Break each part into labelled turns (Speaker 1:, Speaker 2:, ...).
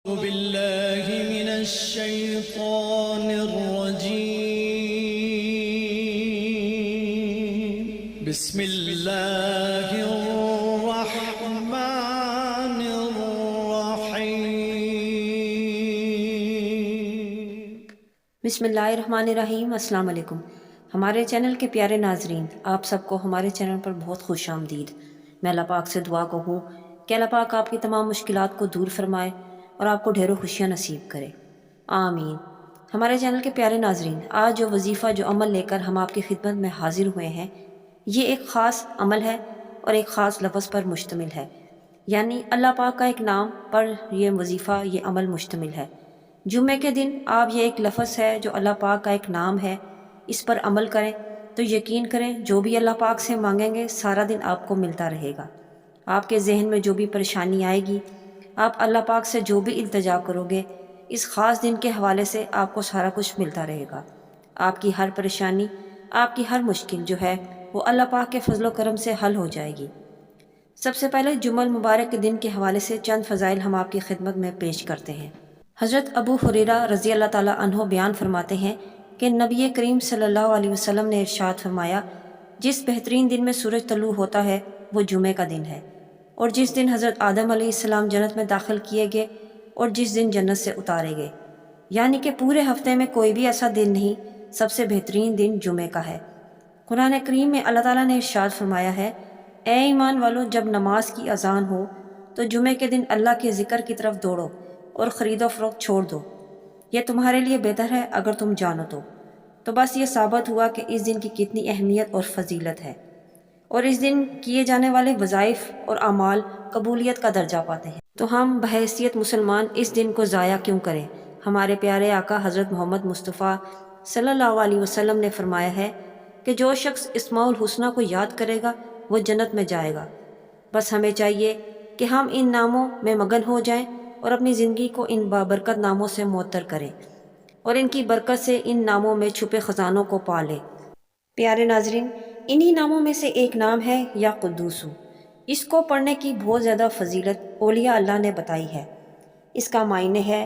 Speaker 1: أعوذ بالله من الشيطان الرجيم بسم الله الرحمن الرحيم
Speaker 2: بسم اللہ الرحمن الرحیم۔ السلام علیکم ہمارے چینل کے پیارے ناظرین، آپ سب کو ہمارے چینل پر بہت خوش آمدید۔ میں اللہ پاک سے دعا کو ہوں کہ اللہ پاک آپ کی تمام مشکلات کو دور فرمائے اور آپ کو ڈھیروں خوشیاں نصیب کرے، آمین۔ ہمارے چینل کے پیارے ناظرین، آج جو وظیفہ جو عمل لے کر ہم آپ کی خدمت میں حاضر ہوئے ہیں، یہ ایک خاص عمل ہے اور ایک خاص لفظ پر مشتمل ہے، یعنی اللہ پاک کا ایک نام پر یہ وظیفہ، یہ عمل مشتمل ہے۔ جمعے کے دن آپ یہ ایک لفظ ہے جو اللہ پاک کا ایک نام ہے، اس پر عمل کریں تو یقین کریں جو بھی اللہ پاک سے مانگیں گے سارا دن آپ کو ملتا رہے گا۔ آپ کے ذہن میں جو بھی پریشانی آئے گی، آپ اللہ پاک سے جو بھی التجا کرو گے، اس خاص دن کے حوالے سے آپ کو سارا کچھ ملتا رہے گا۔ آپ کی ہر پریشانی، آپ کی ہر مشکل جو ہے وہ اللہ پاک کے فضل و کرم سے حل ہو جائے گی۔ سب سے پہلے جمعہ المبارک کے دن کے حوالے سے چند فضائل ہم آپ کی خدمت میں پیش کرتے ہیں۔ حضرت ابو ہریرہ رضی اللہ تعالیٰ عنہ بیان فرماتے ہیں کہ نبی کریم صلی اللہ علیہ وسلم نے ارشاد فرمایا، جس بہترین دن میں سورج طلوع ہوتا ہے وہ جمعے کا دن ہے، اور جس دن حضرت آدم علیہ السلام جنت میں داخل کیے گئے اور جس دن جنت سے اتارے گئے، یعنی کہ پورے ہفتے میں کوئی بھی ایسا دن نہیں، سب سے بہترین دن جمعے کا ہے۔ قرآن کریم میں اللہ تعالیٰ نے ارشاد فرمایا ہے، اے ایمان والو، جب نماز کی اذان ہو تو جمعے کے دن اللہ کے ذکر کی طرف دوڑو اور خرید و فروخت چھوڑ دو، یہ تمہارے لیے بہتر ہے اگر تم جانو تو بس یہ ثابت ہوا کہ اس دن کی کتنی اہمیت اور فضیلت ہے، اور اس دن کیے جانے والے وظائف اور اعمال قبولیت کا درجہ پاتے ہیں۔ تو ہم بحیثیت مسلمان اس دن کو ضائع کیوں کریں؟ ہمارے پیارے آقا حضرت محمد مصطفیٰ صلی اللہ علیہ وسلم نے فرمایا ہے کہ جو شخص اسماء الحسنہ کو یاد کرے گا وہ جنت میں جائے گا۔ بس ہمیں چاہیے کہ ہم ان ناموں میں مگن ہو جائیں اور اپنی زندگی کو ان بابرکت ناموں سے معطر کریں اور ان کی برکت سے ان ناموں میں چھپے خزانوں کو پالیں۔ پیارے ناظرین، انہی ناموں میں سے ایک نام ہے یا قدوس۔ اس کو پڑھنے کی بہت زیادہ فضیلت اولیاء اللہ نے بتائی ہے۔ اس کا معنی ہے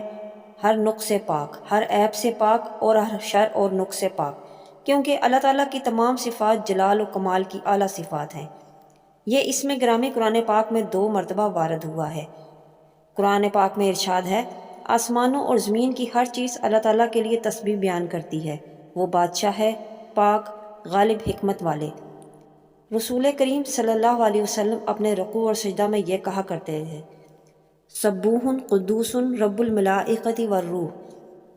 Speaker 2: ہر نقص سے پاک، ہر عیب سے پاک اور ہر شر اور نقص سے پاک، کیونکہ اللہ تعالیٰ کی تمام صفات جلال و کمال کی اعلیٰ صفات ہیں۔ یہ اسم گرامی قرآن پاک میں 2 مرتبہ وارد ہوا ہے۔ قرآن پاک میں ارشاد ہے، آسمانوں اور زمین کی ہر چیز اللہ تعالیٰ کے لیے تسبیح بیان کرتی ہے، وہ بادشاہ ہے، پاک، غالب، حکمت والے۔ رسول کریم صلی اللہ علیہ وسلم اپنے رکوع اور سجدہ میں یہ کہا کرتے ہیں، سبوح قدوس رب الملائکۃ والروح،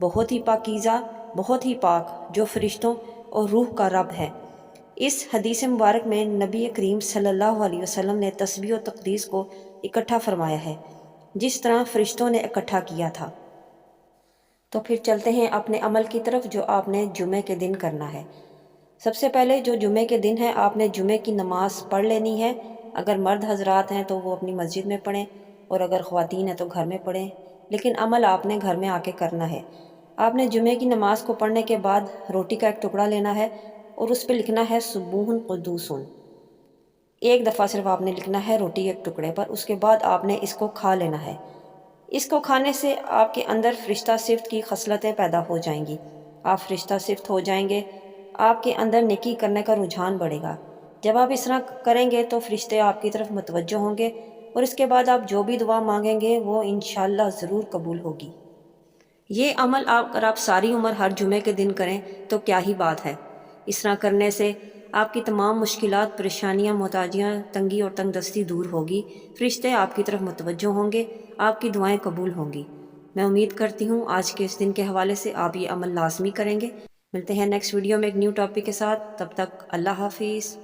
Speaker 2: بہت ہی پاکیزہ، بہت ہی پاک جو فرشتوں اور روح کا رب ہے۔ اس حدیث مبارک میں نبی کریم صلی اللہ علیہ وسلم نے تسبیح و تقدیس کو اکٹھا فرمایا ہے، جس طرح فرشتوں نے اکٹھا کیا تھا۔ تو پھر چلتے ہیں اپنے عمل کی طرف جو آپ نے جمعے کے دن کرنا ہے۔ سب سے پہلے جو جمعے کے دن ہے آپ نے جمعے کی نماز پڑھ لینی ہے۔ اگر مرد حضرات ہیں تو وہ اپنی مسجد میں پڑھیں، اور اگر خواتین ہیں تو گھر میں پڑھیں، لیکن عمل آپ نے گھر میں آ کے کرنا ہے۔ آپ نے جمعے کی نماز کو پڑھنے کے بعد روٹی کا ایک ٹکڑا لینا ہے اور اس پہ لکھنا ہے سبوح قدوس۔ ایک دفعہ صرف آپ نے لکھنا ہے روٹی ایک ٹکڑے پر، اس کے بعد آپ نے اس کو کھا لینا ہے۔ اس کو کھانے سے آپ کے اندر فرشتہ صفت کی خصلتیں پیدا ہو جائیں گی، آپ فرشتہ صفت ہو جائیں گے، آپ کے اندر نیکی کرنے کا رجحان بڑھے گا۔ جب آپ اس طرح کریں گے تو فرشتے آپ کی طرف متوجہ ہوں گے، اور اس کے بعد آپ جو بھی دعا مانگیں گے وہ انشاءاللہ ضرور قبول ہوگی۔ یہ عمل اگر آپ ساری عمر ہر جمعے کے دن کریں تو کیا ہی بات ہے۔ اس طرح کرنے سے آپ کی تمام مشکلات، پریشانیاں، محتاجیاں، تنگی اور تنگ دستی دور ہوگی، فرشتے آپ کی طرف متوجہ ہوں گے، آپ کی دعائیں قبول ہوں گی۔ میں امید کرتی ہوں آج کے اس دن کے حوالے سے آپ یہ عمل لازمی کریں گے۔ ملتے ہیں نیکسٹ ویڈیو میں ایک نیو ٹاپک کے ساتھ، تب تک اللہ حافظ۔